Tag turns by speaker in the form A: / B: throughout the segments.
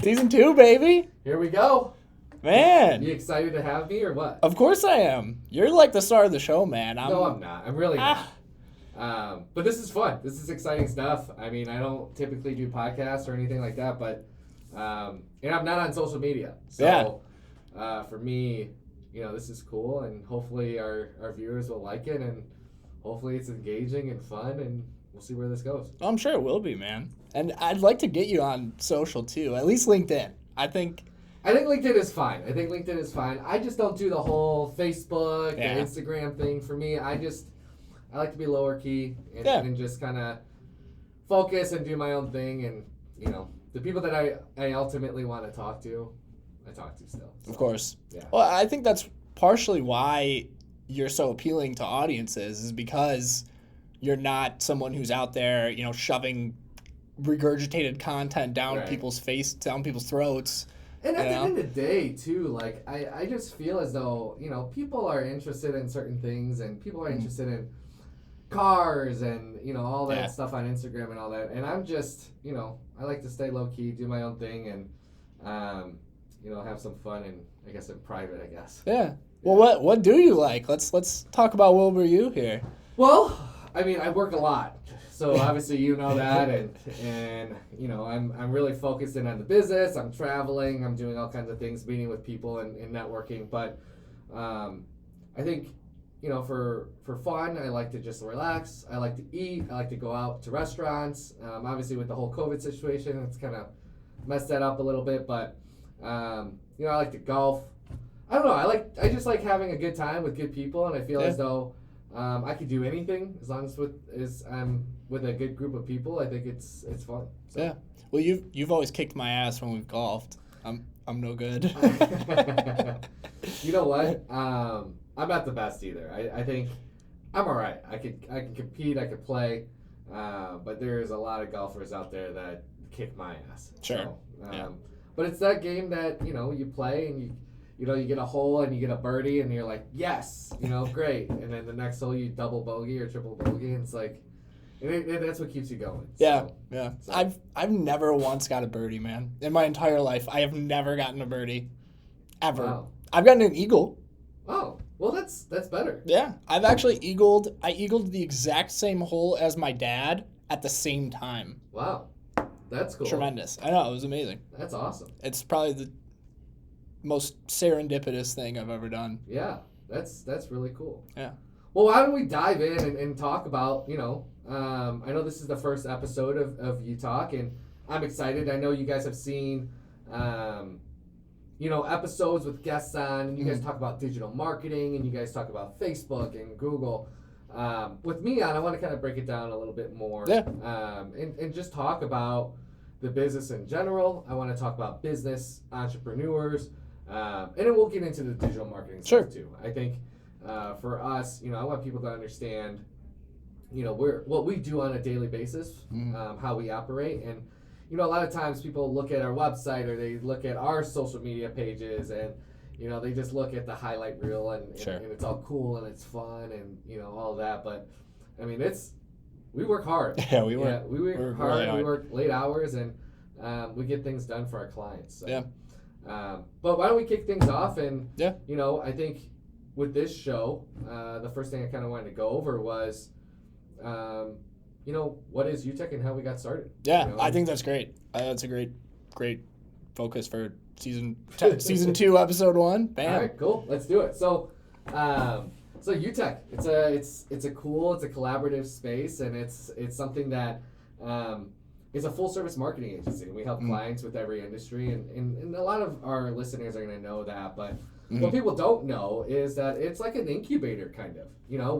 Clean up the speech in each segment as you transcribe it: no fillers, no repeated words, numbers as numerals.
A: Season 2, baby.
B: Here we go.
A: Man.
B: You excited to have me or what?
A: Of course I am. You're like the star of the show, man.
B: No, I'm not. I'm really not. But this is fun. This is exciting stuff. I mean, I don't typically do podcasts or anything like that, but and I'm not on social media. So for me, this is cool, and hopefully our viewers will like it, and hopefully it's engaging and fun, and we'll see where this goes.
A: I'm sure it will be, man. And I'd like to get you on social, too. At least LinkedIn. I think
B: LinkedIn is fine. I just don't do the whole Facebook and Instagram thing. For me, I like to be lower key and just kind of focus and do my own thing. And, the people that I ultimately want to talk to, I talk to still. So,
A: of course.
B: Yeah.
A: Well, I think that's partially why you're so appealing to audiences, is because you're not someone who's out there, shoving regurgitated content down people's throats.
B: And at the end of the day, too, like, I just feel as though, people are interested in certain things, and people are interested in cars and, all that stuff on Instagram and all that. And I'm just, I like to stay low-key, do my own thing, and, have some fun, and I guess in private, I guess.
A: Yeah. Well, what do you like? Let's talk about Wilbur You here.
B: Well, I mean, I work a lot. So obviously you know that, and I'm really focused in on the business. I'm traveling. I'm doing all kinds of things, meeting with people and networking. But I think, for fun, I like to just relax. I like to eat. I like to go out to restaurants. Obviously with the whole COVID situation, it's kind of messed that up a little bit. But I like to golf. I don't know. I just like having a good time with good people, and I feel as though I could do anything as long as I'm with a good group of people. I think it's fun. So.
A: Yeah. Well, you've always kicked my ass when we've golfed. I'm no good.
B: You know what? I'm not the best either. I think I'm all right. I can compete. I can play. But there's a lot of golfers out there that kick my ass.
A: Sure.
B: So, but it's that game that you play, and you get a hole and you get a birdie and you're like, yes, great. And then the next hole you double bogey or triple bogey, and it's like, and that's what keeps you going.
A: Yeah, yeah. So. I've never once got a birdie, man. In my entire life, I have never gotten a birdie, ever.
B: Wow.
A: I've gotten an eagle.
B: Oh, well, that's better.
A: Yeah, I've actually eagled the exact same hole as my dad at the same time.
B: Wow, that's cool.
A: Tremendous. I know, it was amazing.
B: That's awesome.
A: It's probably the most serendipitous thing I've ever done.
B: Yeah, that's really cool.
A: Yeah.
B: Well, why don't we dive in and talk about, I know this is the first episode of Youtech, and I'm excited. I know you guys have seen, episodes with guests on, and you guys talk about digital marketing, and you guys talk about Facebook and Google. With me on, I want to kind of break it down a little bit more.
A: Yeah.
B: And just talk about the business in general. I want to talk about business, entrepreneurs, and then we'll get into the digital marketing stuff too. I think for us, I want people to understand, what we do on a daily basis, how we operate. And, a lot of times people look at our website or they look at our social media pages and, they just look at the highlight reel and it's all cool and it's fun and, all of that. But, I mean, we work hard.
A: Yeah, we work.
B: Yeah, we work hard. Really we work late hours, and we get things done for our clients. So.
A: Yeah.
B: But why don't we kick things off? And,
A: yeah.
B: I think with this show, the first thing I kind of wanted to go over was, what is Youtech and how we got started.
A: Yeah, I think that's great. That's a great focus for season 2, episode 1. Bam.
B: All right, cool. Let's do it. So Youtech, it's a collaborative space, and it's something that is a full service marketing agency. We help clients with every industry, and a lot of our listeners are going to know that, but what people don't know is that it's like an incubator kind of.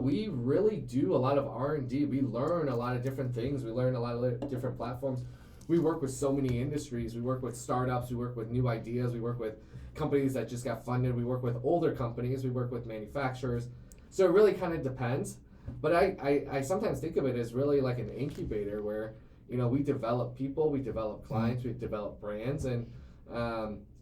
B: We really do a lot of R&D. We learn a lot of different things. We learn a lot of different platforms. We work with so many industries. We work with startups. We work with new ideas. We work with companies that just got funded. We work with older companies. We work with manufacturers. So it really kind of depends. But I sometimes think of it as really like an incubator where, we develop people, we develop clients, we develop brands, and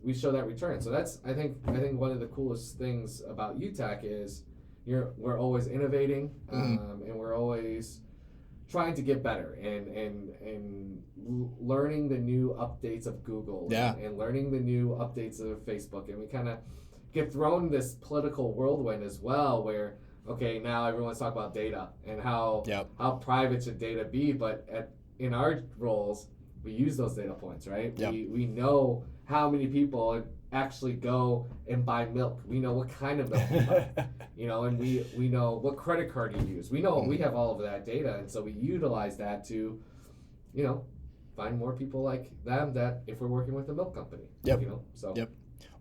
B: we show that return. So that's I think one of the coolest things about Youtech is we're always innovating, and we're always trying to get better and learning the new updates of Google and learning the new updates of Facebook, and we kind of get thrown this political whirlwind as well, where okay, now everyone's talking about data and how private should data be, but in our roles we use those data points, right? We know how many people actually go and buy milk. We know what kind of milk you buy, and we know what credit card you use. We know we have all of that data, and so we utilize that to, find more people like them that if we're working with a milk company.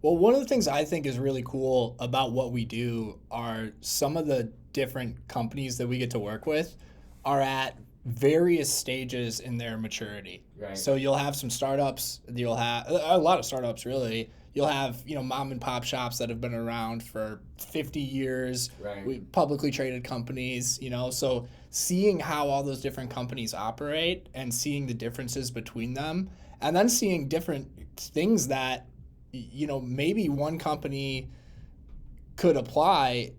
A: Well, one of the things I think is really cool about what we do are some of the different companies that we get to work with are at various stages in their maturity.
B: Right.
A: So you'll have some startups, you'll have a lot of startups really. You'll have, mom and pop shops that have been around for 50 years, publicly traded companies, so seeing how all those different companies operate and seeing the differences between them, and then seeing different things that, maybe one company could apply,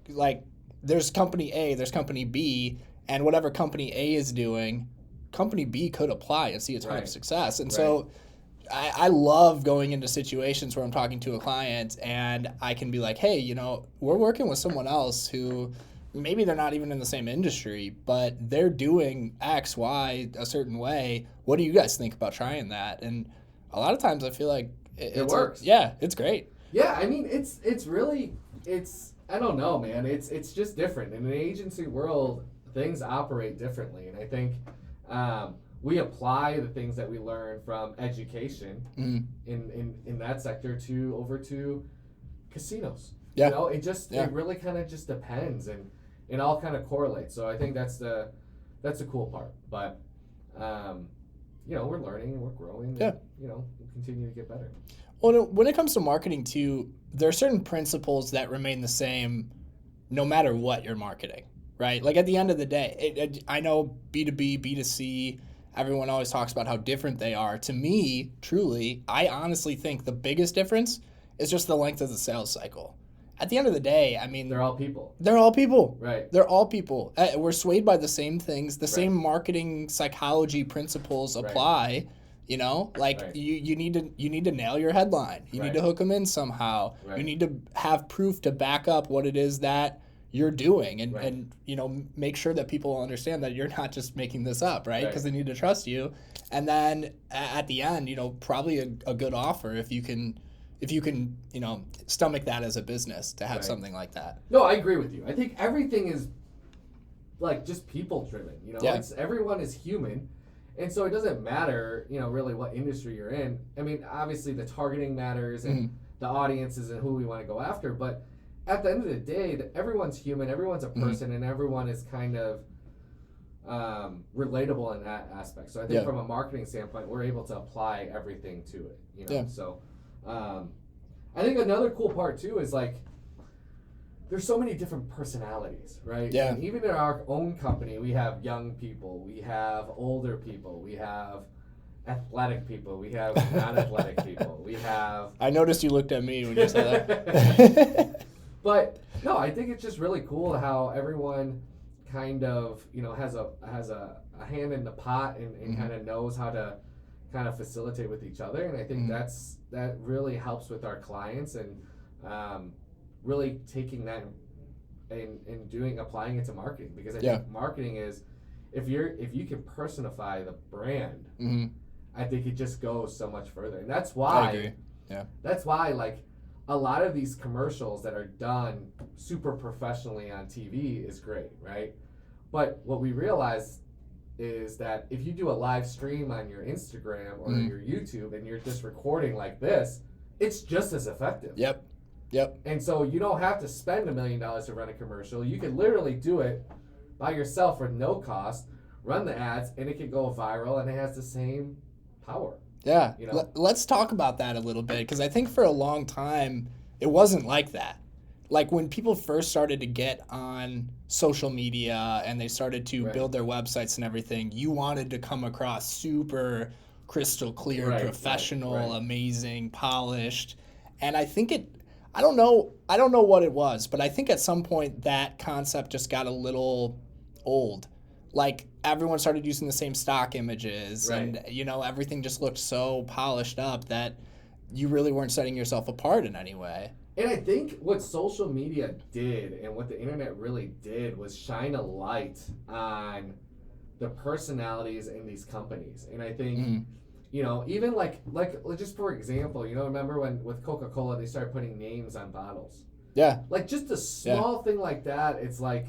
A: like there's company A, there's company B, and whatever company A is doing, company B could apply and see a ton of success. And so I love going into situations where I'm talking to a client and I can be like, hey, we're working with someone else who maybe they're not even in the same industry, but they're doing X, Y a certain way. What do you guys think about trying that? And a lot of times I feel like it
B: works.
A: It's great.
B: Yeah, I mean, it's really, I don't know, man. It's just different. In an agency world, things operate differently. And I think we apply the things that we learn from education in that sector over to casinos.
A: Yeah.
B: It really kind of just depends, and it all kind of correlates. So I think that's the cool part. But we're learning and we're growing. And, we'll continue to get better.
A: Well, when it comes to marketing too, there are certain principles that remain the same no matter what you're marketing, right? Like at the end of the day, I know B2B, B2C, everyone always talks about how different they are. To me, truly, I honestly think the biggest difference is just the length of the sales cycle. At the end of the day, I mean...
B: They're all people.
A: They're all people.
B: Right.
A: They're all people. We're swayed by the same things. The same marketing psychology principles apply. You need to nail your headline. You need to hook them in somehow. You need to have proof to back up what it is that you're doing and make sure that people understand that you're not just making this up, right? Because they need to trust you. And then at the end, probably a good offer if you can stomach that as a business to have something like that.
B: No, I agree with you. I think everything is like just people driven, everyone is human. And so it doesn't matter, really what industry you're in. I mean, obviously the targeting matters and the audiences and who we want to go after, but at the end of the day, everyone's human, everyone's a person, and everyone is kind of relatable in that aspect. So I think from a marketing standpoint, we're able to apply everything to it, So I think another cool part too is like there's so many different personalities, right?
A: Yeah.
B: And even in our own company, we have young people, we have older people, we have athletic people, we have non-athletic people, we have...
A: I noticed you looked at me when you said that.
B: But no, I think it's just really cool how everyone kind of, has a hand in the pot and kind of knows how to kind of facilitate with each other. And I think that really helps with our clients and really taking that and applying it to marketing, because I think marketing is if you can personify the brand, I think it just goes so much further. And that's why
A: I agree.
B: That's why like a lot of these commercials that are done super professionally on TV is great, right? But what we realize is that if you do a live stream on your Instagram or your YouTube and you're just recording like this, it's just as effective.
A: Yep.
B: And so you don't have to spend $1 million to run a commercial. You can literally do it by yourself for no cost, run the ads, and it can go viral, and it has the same power.
A: Yeah. Let's talk about that a little bit, because I think for a long time it wasn't like that. Like when people first started to get on social media and they started to build their websites and everything, you wanted to come across super crystal clear, professional, amazing, polished. And I think I don't know what it was, but I think at some point that concept just got a little old. Like, everyone started using the same stock images, and, everything just looked so polished up that you really weren't setting yourself apart in any way.
B: And I think what social media did and what the internet really did was shine a light on the personalities in these companies. And I think, even like just for example, remember when with Coca-Cola they started putting names on bottles?
A: Yeah.
B: Like, just a small thing like that, it's like,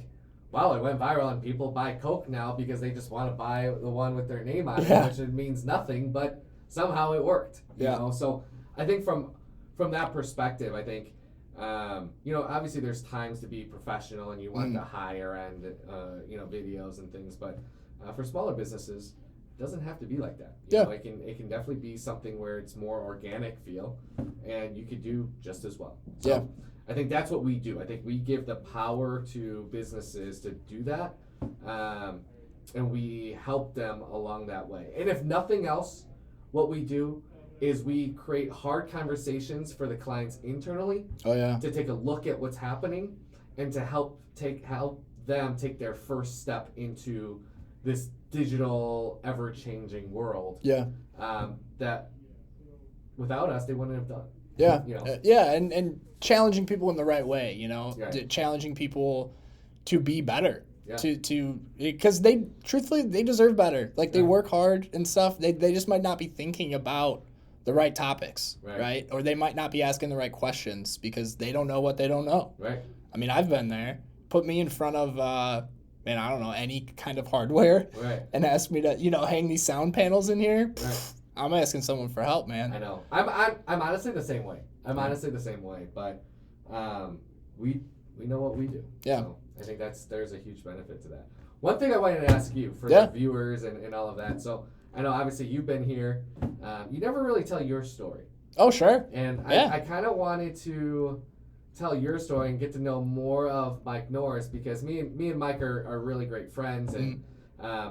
B: wow, it went viral and people buy Coke now because they just want to buy the one with their name on it, which it means nothing, but somehow it worked. You know? So I think from that perspective, I think, obviously there's times to be professional and you want the higher end, videos and things, but for smaller businesses, it doesn't have to be like that. You know, it can definitely be something where it's more organic feel, and you could do just as well. So I think that's what we do. I think we give the power to businesses to do that, and we help them along that way. And if nothing else, what we do is we create hard conversations for the clients internally to take a look at what's happening and to help them take their first step into this digital, ever-changing world that without us, they wouldn't have done.
A: And challenging people in the right way, challenging people to be better, because they deserve better. Like, they work hard and stuff. They just might not be thinking about the right topics, right? Or they might not be asking the right questions because they don't know what they don't know.
B: Right.
A: I mean, I've been there. Put me in front of, I don't know, any kind of hardware and ask me to, hang these sound panels in here. I'm asking someone for help, man.
B: I know. I'm honestly the same way. But we know what we do.
A: Yeah.
B: So I think there's a huge benefit to that. One thing I wanted to ask you for the viewers and all of that. So I know obviously you've been here. You never really tell your story.
A: Oh, sure.
B: And I kind of wanted to tell your story and get to know more of Mike Norris, because me and Mike are really great friends, and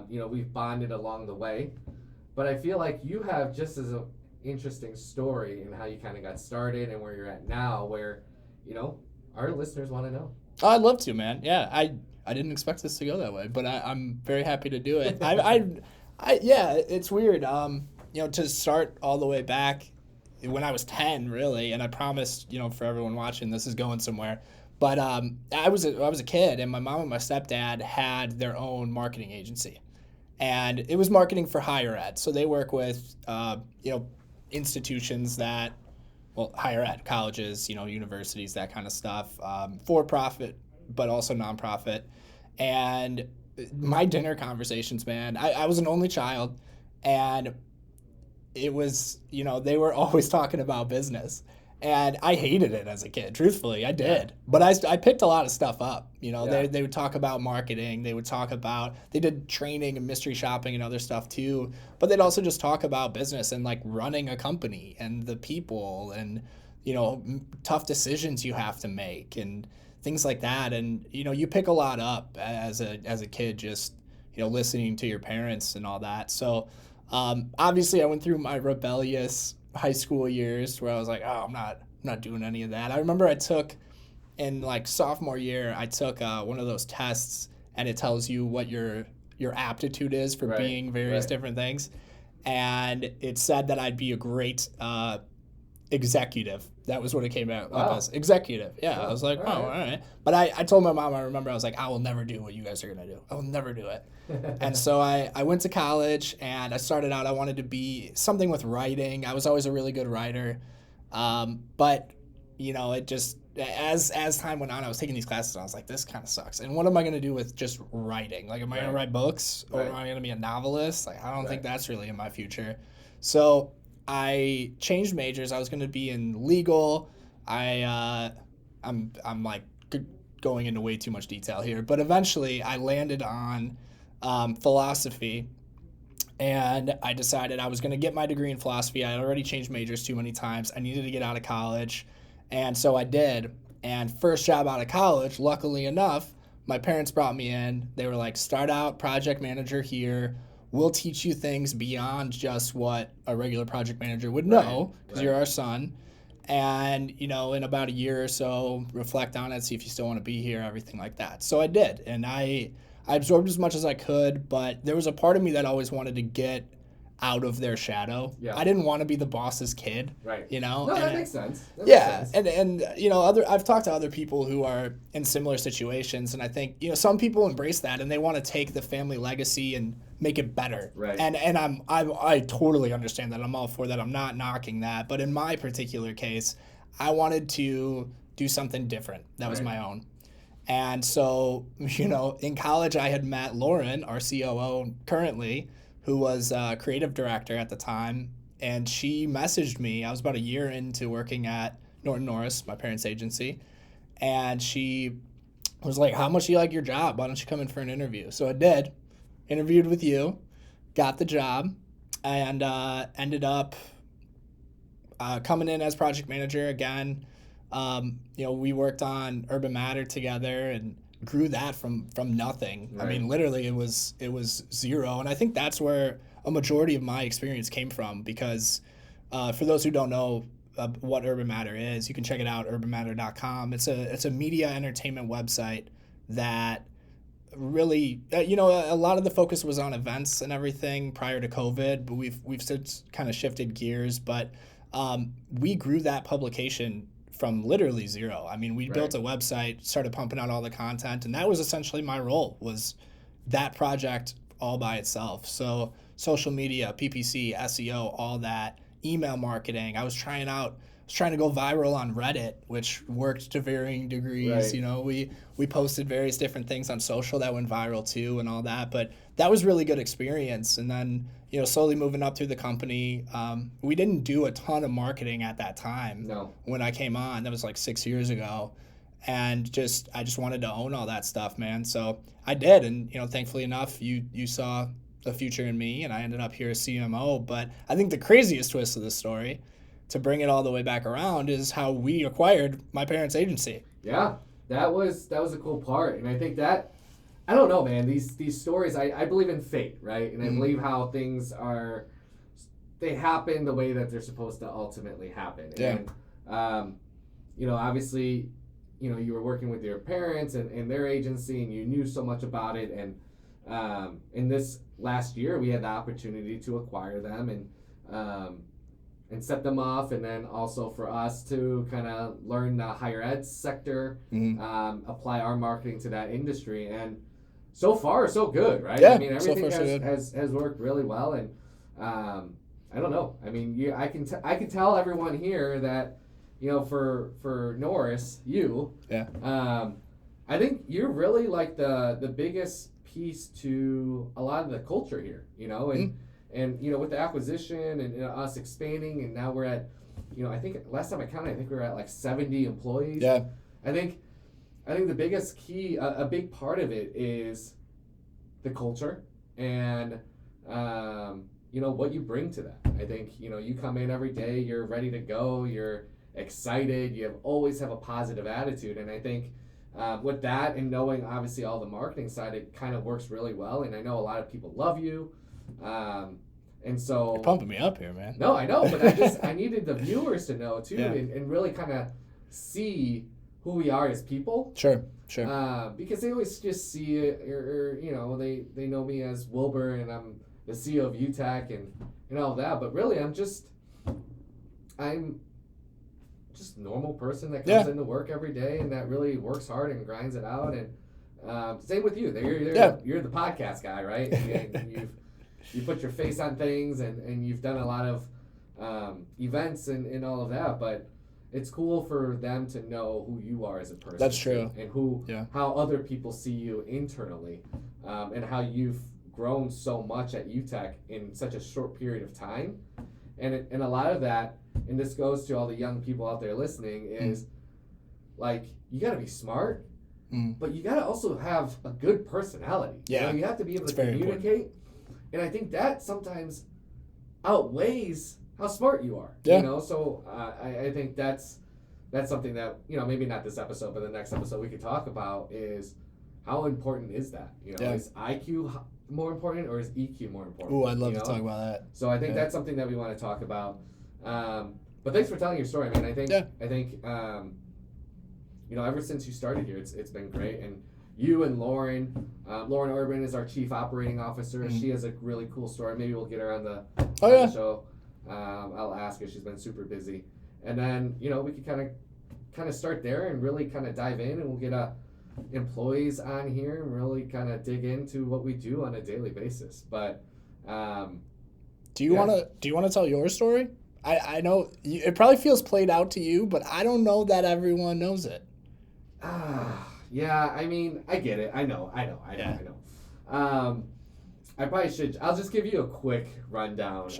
B: we've bonded along the way. But I feel like you have just as an interesting story in how you kind of got started and where you're at now, where our listeners want to know.
A: Oh, I'd love to, man. Yeah, I didn't expect this to go that way, but I'm very happy to do it. It's weird. To start all the way back when I was 10, really, and I promised, for everyone watching, this is going somewhere. But I was a kid, and my mom and my stepdad had their own marketing agency, and it was marketing for higher ed. So they work with institutions that, higher ed, colleges, universities, that kind of stuff, for profit, but also nonprofit. And my dinner conversations, man, I was an only child, and it was, they were always talking about business. And I hated it as a kid, truthfully, I did. But I picked a lot of stuff up. They would talk about marketing. They did training and mystery shopping and other stuff too. But they'd also just talk about business and like running a company and the people and, tough decisions you have to make and things like that. And, you pick a lot up as a kid, just, listening to your parents and all that. So obviously I went through my rebellious high school years where I was like, oh, I'm not doing any of that. I remember I took in like sophomore year, I took one of those tests, and it tells you what your aptitude is for being various different things. And it said that I'd be a great executive. That was what it came out as. Executive. Yeah. I was like, all right. But I told my mom, I remember, I was like, I will never do what you guys are going to do. I will never do it. And so I went to college, and I started out, I wanted to be something with writing. I was always a really good writer. But, it just, as time went on, I was taking these classes, and I was like, this kind of sucks. And what am I going to do with just writing? Like, am I going to write books, or am I going to be a novelist? Like, I don't think that's really in my future. So I changed majors. I was going to be in legal. I'm like going into way too much detail here, but eventually I landed on philosophy, and I decided I was going to get my degree in philosophy. I had already changed majors too many times. I needed to get out of college, and so I did. And first job out of college, luckily enough, my parents brought me in. They were like, start out project manager here. We'll teach you things beyond just what a regular project manager would know, because you're our son. And, in about a year or so, reflect on it, see if you still want to be here, everything like that. So I did. And I I absorbed as much as I could, but there was a part of me that always wanted to get out of their shadow.
B: Yeah.
A: I didn't want to be the boss's kid.
B: Right.
A: You know?
B: No, that makes sense.
A: And you know, I've talked to other people who are in similar situations, and I think, you know, some people embrace that and they want to take the family legacy and make it better.
B: Right.
A: And I totally understand that. I'm all for that. I'm not knocking that. But in my particular case, I wanted to do something different that was my own. And so, you know, in college I had met Lauren, our COO currently, who was creative director at the time, and she messaged me. I was about a year into working at Norris, my parents' agency, and she was like, how much do you like your job? Why don't you come in for an interview? So I did, interviewed with you, got the job, and ended up coming in as project manager again. You know, we worked on Urban Matter together and grew that from nothing.
B: Right.
A: I mean, literally it was zero. And I think that's where a majority of my experience came from, because for those who don't know what Urban Matter is, you can check it out, urbanmatter.com. It's a media entertainment website that really, you know, a lot of the focus was on events and everything prior to COVID, but we've since kind of shifted gears. But we grew that publication from literally zero. I mean, we built a website, started pumping out all the content, and that was essentially my role, was that project all by itself. So social media, PPC, SEO, all that, email marketing. I was trying to go viral on Reddit, which worked to varying degrees.
B: Right.
A: You know, we posted various different things on social that went viral too and all that, but that was really good experience. And then, you know, slowly moving up through the company, we didn't do a ton of marketing at that time.
B: No.
A: When I came on, that was like 6 years ago. And I just wanted to own all that stuff, man. So I did. And, you know, thankfully enough, you saw the future in me, and I ended up here as CMO. But I think the craziest twist of the story, to bring it all the way back around, is how we acquired my parents' agency.
B: Yeah, that was a cool part. And I think that, I don't know, man, these stories, I believe in fate, right? And I believe how things they happen the way that they're supposed to ultimately happen.
A: Yeah.
B: And, you know, obviously, you know, you were working with your parents and their agency, and you knew so much about it. And in this last year, we had the opportunity to acquire them and set them off, and then also for us to kind of learn the higher ed sector, apply our marketing to that industry. And so far, so good, right?
A: Yeah,
B: I mean, everything
A: so far,
B: has worked really well. And I don't know. I mean, I can tell everyone here that, you know, for Norris, I think you're really like the biggest piece to a lot of the culture here, you know, and you know, with the acquisition and us expanding, and now we're at, you know, I think last time I counted, I think we were at like 70 employees.
A: Yeah.
B: I think the biggest key, a big part of it is the culture and, you know, what you bring to that. I think, you know, you come in every day, you're ready to go, you're excited, always have a positive attitude. And I think with that and knowing obviously all the marketing side, it kind of works really well. And I know a lot of people love you. And so
A: You're pumping me up here, man.
B: No, I know, but I needed the viewers to know too, and really kind of see who we are as people.
A: Sure.
B: Because they always just see it, or you know, they know me as Wilbur, and I'm the CEO of Youtech and all that. But really, I'm just normal person that comes into work every day and that really works hard and grinds it out. And same with you. You're the podcast guy, right? And you put your face on things, and you've done a lot of events and all of that. But it's cool for them to know who you are as a person.
A: That's true.
B: And how other people see you internally, and how you've grown so much at Youtech in such a short period of time. And a lot of that, and this goes to all the young people out there listening, is like, you got to be smart, but you got to also have a good personality.
A: Yeah.
B: You know, you have to be able to communicate. And I think that sometimes outweighs how smart you are.
A: Yeah.
B: You know, so I think that's something that, you know, maybe not this episode, but the next episode we could talk about is how important is that? You know, is IQ more important or is EQ more important?
A: Ooh, I'd love to talk about that.
B: So I think that's something that we want to talk about. But thanks for telling your story, man. I think you know, ever since you started here, it's been great. And you and Lauren. Lauren Urban is our chief operating officer. She has a really cool story. Maybe we'll get her on the show. I'll ask her. She's been super busy. And then, we could kind of start there and really kind of dive in, and we'll get employees on here and really kind of dig into what we do on a daily basis. But
A: do you want to tell your story? I know it probably feels played out to you, but I don't know that everyone knows it.
B: Yeah, I mean, I get it. I know. I probably should. I'll just give you a quick rundown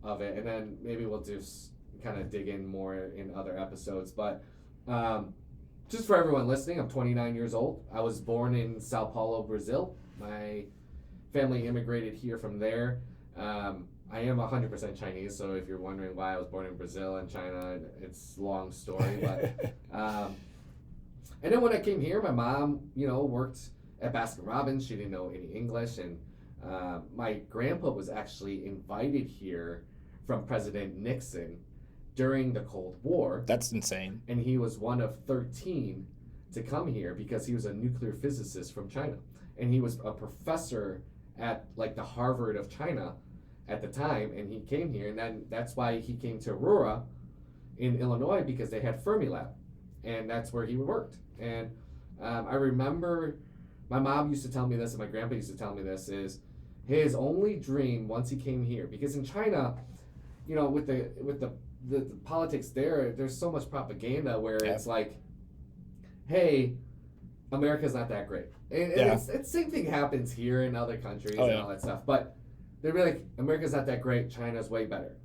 B: of it, and then maybe we'll just kind of dig in more in other episodes. But just for everyone listening, I'm 29 years old. I was born in Sao Paulo, Brazil. My family immigrated here from there. I am 100% Chinese, so if you're wondering why I was born in Brazil and China, it's a long story. But and then when I came here, my mom, worked at Baskin-Robbins. She didn't know any English, and my grandpa was actually invited here from President Nixon during the Cold War.
A: That's insane.
B: And he was one of 13 to come here because he was a nuclear physicist from China. And he was a professor at the Harvard of China at the time, and he came here, and then that's why he came to Aurora in Illinois, because they had Fermilab, and that's where he worked. And I remember my mom used to tell me this, and my grandpa used to tell me this, is his only dream once he came here, because in China, with the politics there's so much propaganda where it's like, hey, America's not that great. And it's the same thing happens here in other countries and all that stuff. But they're really like, America's not that great, China's way better.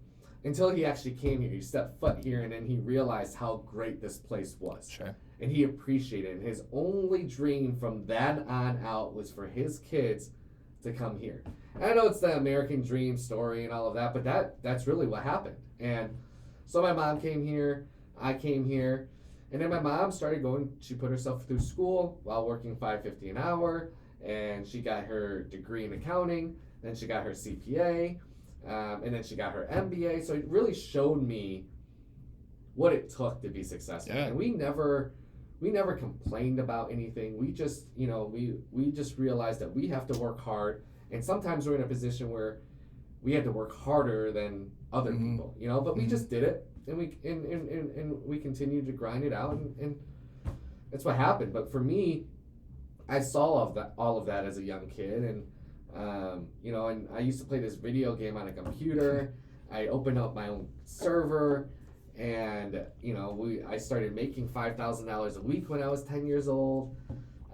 B: Until he actually came here, he stepped foot here, and then he realized how great this place was.
A: Sure.
B: And he appreciated it. And his only dream from then on out was for his kids to come here. And I know it's the American dream story and all of that, but that's really what happened. And so my mom came here, I came here, and then my mom started she put herself through school while working $5.50 an hour, and she got her degree in accounting, then she got her CPA, and then she got her MBA. So it really showed me what it took to be successful. Yeah. And we never complained about anything. We just, we just realized that we have to work hard, and sometimes we're in a position where we had to work harder than other people, but we just did it, and we continued to grind it out, and that's what happened. But for me, I saw all of that as a young kid, and and I used to play this video game on a computer. I opened up my own server, and I started making $5,000 a week when I was 10 years old.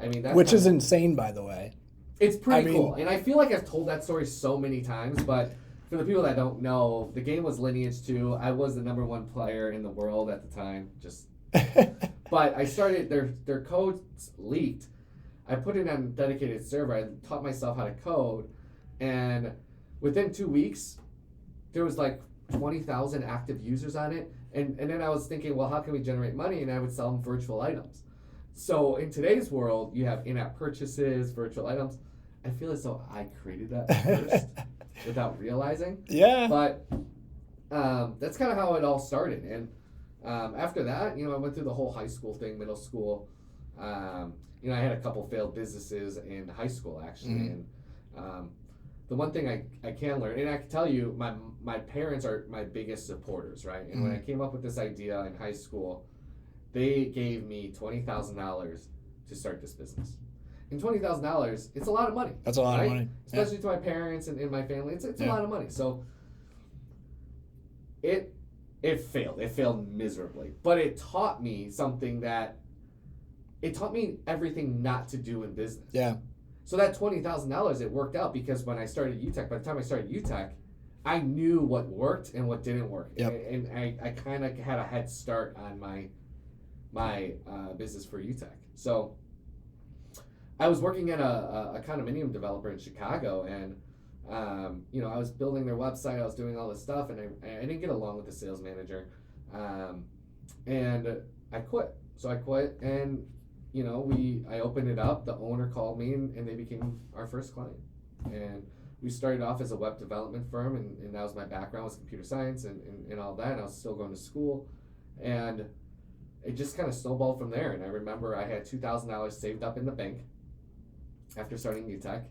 B: I mean,
A: which is insane, by the way.
B: It's pretty cool, and I feel like I've told that story so many times, but for the people that don't know, the game was Lineage 2. I was the number 1 player in the world at the time. But I started, their codes leaked. I put it on a dedicated server. I taught myself how to code, and within 2 weeks, there was 20,000 active users on it. And then I was thinking, well, how can we generate money? And I would sell them virtual items. So in today's world, you have in-app purchases, virtual items. I feel as though I created that first without realizing.
A: Yeah.
B: But that's kind of how it all started. And after that, I went through the whole high school thing, middle school. I had a couple failed businesses in high school, actually. And the one thing I can learn, and I can tell you, my parents are my biggest supporters, right? And when I came up with this idea in high school, they gave me $20,000 to start this business. And $20,000, it's a lot of money.
A: That's a lot of money.
B: Especially to my parents and my family. It's a lot of money. So it failed. It failed miserably. But it taught me something it taught me everything not to do in business.
A: Yeah.
B: So that $20,000, it worked out because when I started Youtech, by the time I started Youtech, I knew what worked and what didn't work.
A: Yep.
B: And I kind of had a head start on my business for Youtech. So I was working at a condominium developer in Chicago, and I was building their website, I was doing all this stuff, and I didn't get along with the sales manager, and I quit. So I quit, and I opened it up. The owner called me, and they became our first client. And we started off as a web development firm, and that was my background, was computer science and all that. And I was still going to school, and it just kind of snowballed from there. And I remember I had $2,000 saved up in the bank, after starting Youtech,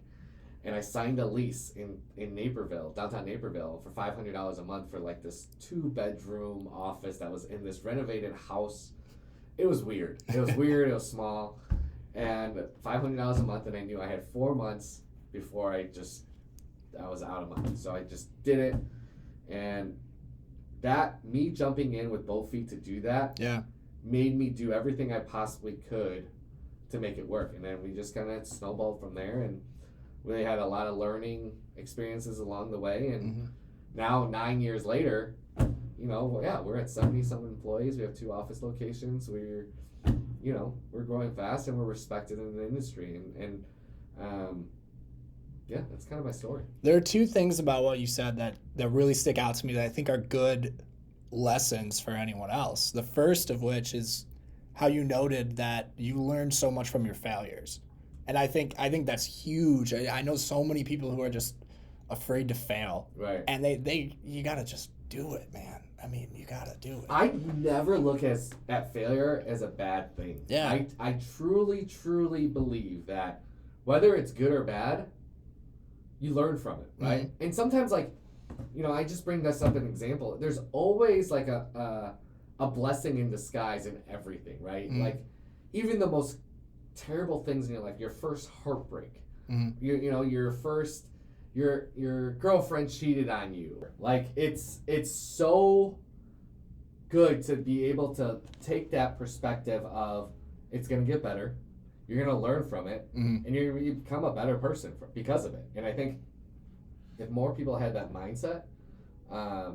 B: and I signed a lease in Naperville, downtown Naperville, for $500 a month for like this 2-bedroom office that was in this renovated house. It was weird. It was small, and $500 a month, and I knew I had 4 months before I was out of money. So I just did it, and me jumping in with both feet to do that made me do everything I possibly could to make it work. And then we just kind of snowballed from there, and we had a lot of learning experiences along the way. And now 9 years later, we're at 70-some employees. We have 2 office locations. We're growing fast, and we're respected in the industry. And that's kind of my story.
A: There are 2 things about what you said that really stick out to me that I think are good lessons for anyone else. The first of which is how you noted that you learned so much from your failures. And I think that's huge. I know so many people who are just afraid to fail.
B: Right.
A: And you got to just do it, man. I mean, you got to do it.
B: I never look at failure as a bad thing.
A: Yeah.
B: I truly, truly believe that whether it's good or bad, you learn from it, right? Mm-hmm. And sometimes, I just bring this up as an example. There's always like a blessing in disguise in everything, right? Mm-hmm. Like even the most terrible things in your life, your first heartbreak, your girlfriend cheated on you. Like it's so good to be able to take that perspective of it's gonna get better. You're gonna learn from it, and you become a better person because of it. And I think if more people had that mindset, I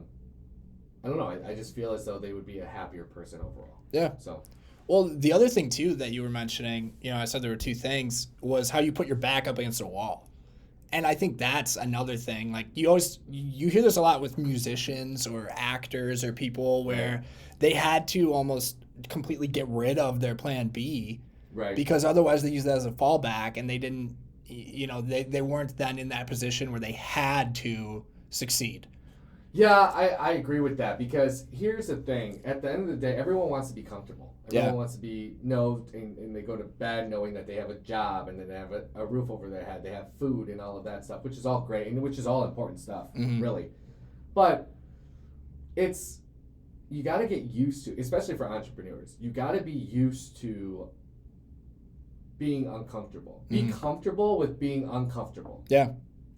B: don't know. I just feel as though they would be a happier person overall.
A: Yeah.
B: So.
A: Well, the other thing, too, that you were mentioning, I said there were 2 things, was how you put your back up against a wall. And I think that's another thing. Like, you hear this a lot with musicians or actors or people where they had to almost completely get rid of their plan B.
B: Right.
A: Because otherwise they use that as a fallback, and they didn't, they weren't then in that position where they had to succeed.
B: Yeah, I agree with that, because here's the thing. At the end of the day, everyone wants to be comfortable. Everyone wants to and they go to bed knowing that they have a job, and then they have a roof over their head. They have food and all of that stuff, which is all great, and which is all important stuff, really. But you got to get used to, especially for entrepreneurs, you got to be used to being uncomfortable. Be comfortable with being uncomfortable.
A: Yeah.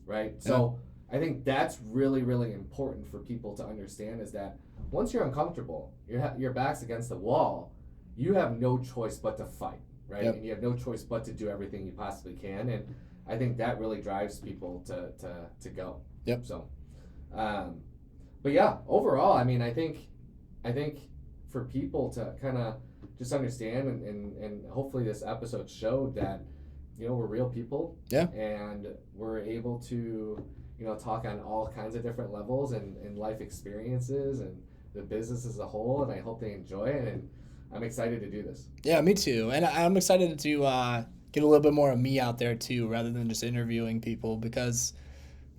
B: Right? So I think that's really, really important for people to understand, is that once you're uncomfortable, your back's against the wall, you have no choice but to fight, right? Yep. And you have no choice but to do everything you possibly can. And I think that really drives people to go.
A: Yep.
B: So, but yeah, overall, I mean, I think for people to kind of just understand, and hopefully this episode showed that, we're real people.
A: Yeah.
B: And we're able to, talk on all kinds of different levels and life experiences and the business as a whole. And I hope they enjoy it. And I'm excited to do this.
A: Yeah, me too. And I'm excited to get a little bit more of me out there too, rather than just interviewing people, because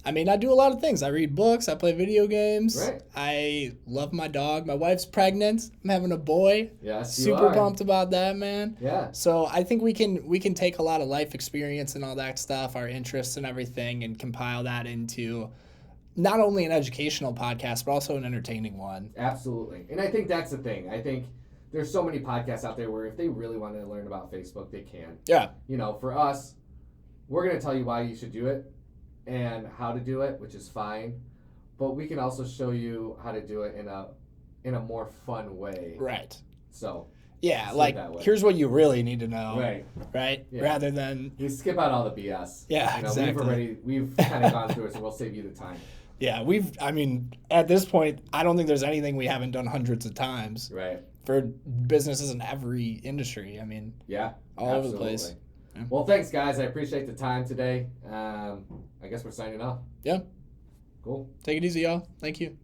A: I do a lot of things. I read books. I play video games.
B: Right.
A: I love my dog. My wife's pregnant. I'm having a boy.
B: Yes,
A: Super pumped about that, man.
B: Yeah.
A: So I think we can take a lot of life experience and all that stuff, our interests and everything, and compile that into not only an educational podcast, but also an entertaining one.
B: Absolutely. And I think that's the thing. I think there's so many podcasts out there where if they really want to learn about Facebook, they can.
A: Yeah.
B: For us, we're going to tell you why you should do it and how to do it, which is fine. But we can also show you how to do it in a more fun way.
A: Right.
B: So.
A: Yeah, here's what you really need to know.
B: Right.
A: Right?
B: Yeah.
A: Rather than...
B: You skip out all the BS.
A: Yeah, exactly.
B: We've kind of gone through it, so we'll save you the time.
A: Yeah, at this point, I don't think there's anything we haven't done hundreds of times.
B: Right.
A: For businesses in every industry.
B: Yeah,
A: all over the place.
B: Yeah. Well, thanks, guys. I appreciate the time today. I guess we're signing off.
A: Yeah.
B: Cool.
A: Take it easy, y'all. Thank you.